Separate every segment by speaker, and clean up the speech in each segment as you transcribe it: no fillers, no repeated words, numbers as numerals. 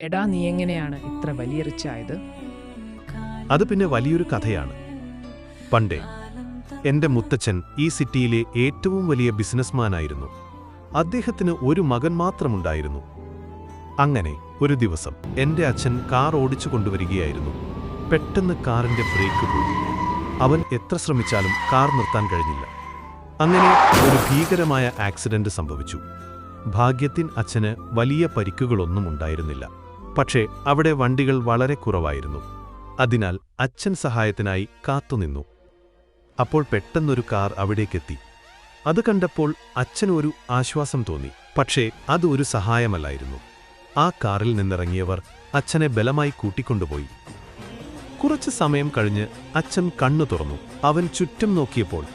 Speaker 1: എടാ, നീ എങ്ങനെയാണ് ഇത്ര വലിയ റിച്ച് ആയത്?
Speaker 2: അത് പിന്നെ വലിയൊരു കഥയാണ്. പണ്ടേ എന്റെ മുത്തച്ഛൻ ഈ സിറ്റിയിലെ ഏറ്റവും വലിയ ബിസിനസ്മാനായിരുന്നു. അദ്ദേഹത്തിന് ഒരു മകൻ മാത്രമുണ്ടായിരുന്നു. അങ്ങനെ ഒരു ദിവസം എന്റെ അച്ഛൻ കാർ ഓടിച്ചു കൊണ്ടുവരികയായിരുന്നു. പെട്ടെന്ന് കാറിന്റെ ബ്രേക്ക് പോയി. അവൻ എത്ര ശ്രമിച്ചാലും കാർ നിർത്താൻ കഴിഞ്ഞില്ല. അങ്ങനെ ഒരു ഭീകരമായ ആക്സിഡന്റ് സംഭവിച്ചു. ഭാഗ്യത്തിന് അച്ഛന് വലിയ പരിക്കുകളൊന്നും ഉണ്ടായിരുന്നില്ല. പക്ഷേ അവിടെ വണ്ടികൾ വളരെ കുറവായിരുന്നു. അതിനാൽ അച്ഛൻ സഹായത്തിനായി കാത്തുനിന്നു. അപ്പോൾ പെട്ടെന്നൊരു കാർ അവിടേക്കെത്തി. അത് കണ്ടപ്പോൾ അച്ഛന് ഒരു ആശ്വാസം തോന്നി. പക്ഷേ അത് ഒരു സഹായമല്ലായിരുന്നു. ആ കാറിൽ നിന്നിറങ്ങിയവർ അച്ഛനെ ബലമായി കൂട്ടിക്കൊണ്ടുപോയി. കുറച്ച് സമയം കഴിഞ്ഞ് അച്ഛൻ കണ്ണു തുറന്നു. അവൻ ചുറ്റും നോക്കിയപ്പോൾ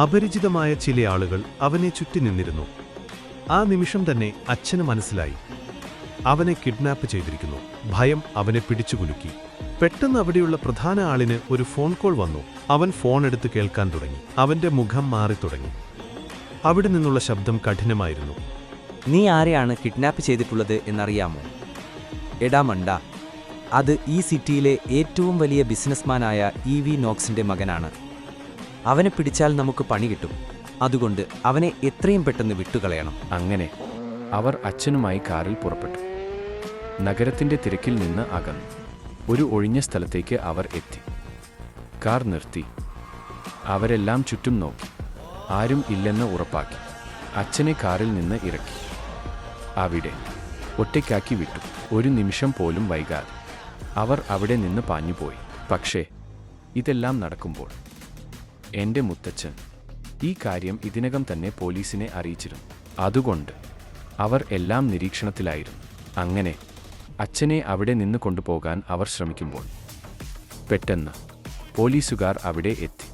Speaker 2: അപരിചിതമായ ചില ആളുകൾ അവനെ ചുറ്റി നിന്നിരുന്നു. ആ നിമിഷം തന്നെ അച്ഛന് മനസ്സിലായി, അവനെ കിഡ്നാപ്പ് ചെയ്തിരിക്കുന്നു. ഭയം അവനെ പിടിച്ചുകുലുക്കി. പെട്ടെന്ന് അവിടെയുള്ള പ്രധാന ആളിന് ഒരു ഫോൺ കോൾ വന്നു. അവൻ ഫോൺ എടുത്ത് കേൾക്കാൻ തുടങ്ങി. അവന്റെ മുഖം മാറിത്തുടങ്ങി. അവിടെ നിന്നുള്ള ശബ്ദം കഠിനമായിരുന്നു.
Speaker 3: നീ ആരെയാണ് കിഡ്നാപ്പ് ചെയ്തിട്ടുള്ളത് എന്നറിയാമോ? എടാ മണ്ട, അത് ഈ സിറ്റിയിലെ ഏറ്റവും വലിയ ബിസിനസ്മാനായ ഇ.വി. നോക്സിന്റെ മകനാണ്. അവനെ പിടിച്ചാൽ നമുക്ക് പണി കിട്ടും. അതുകൊണ്ട് അവനെ എത്രയും പെട്ടെന്ന് വിട്ടുകളയണം.
Speaker 4: അങ്ങനെ അവർ അച്ഛനുമായി കാറിൽ പുറപ്പെട്ടു. നഗരത്തിന്റെ തിരക്കിൽ നിന്ന് അകന്നു ഒരു ഒഴിഞ്ഞ സ്ഥലത്തേക്ക് അവർ എത്തി. കാർ നിർത്തി. അവരെല്ലാം ചുറ്റും നോക്കി. ആരും ഇല്ലെന്ന് ഉറപ്പാക്കി അച്ഛനെ കാറിൽ നിന്ന് ഇറക്കി. അവിടെ ഒറ്റയ്ക്കാക്കി വിട്ടു. ഒരു നിമിഷം പോലും വൈകാതെ അവർ അവിടെ നിന്ന് പാഞ്ഞുപോയി. പക്ഷേ ഇതെല്ലാം നടക്കുമ്പോൾ എൻ്റെ മുത്തച്ഛൻ ഈ കാര്യം ഇതിനകം തന്നെ പോലീസിനെ അറിയിച്ചിരുന്നു. അതുകൊണ്ട് അവർ എല്ലാം നിരീക്ഷണത്തിലായിരുന്നു. അങ്ങനെ അച്ഛനെ അവിടെ നിന്ന് കൊണ്ടുപോകാൻ അവർ ശ്രമിക്കുമ്പോൾ പെട്ടെന്ന് പോലീസുകാർ അവിടെ എത്തി.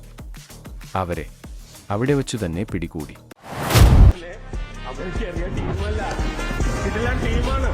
Speaker 4: അവരെ അവിടെ വച്ചു തന്നെ പിടികൂടി.
Speaker 5: ടീമാണ്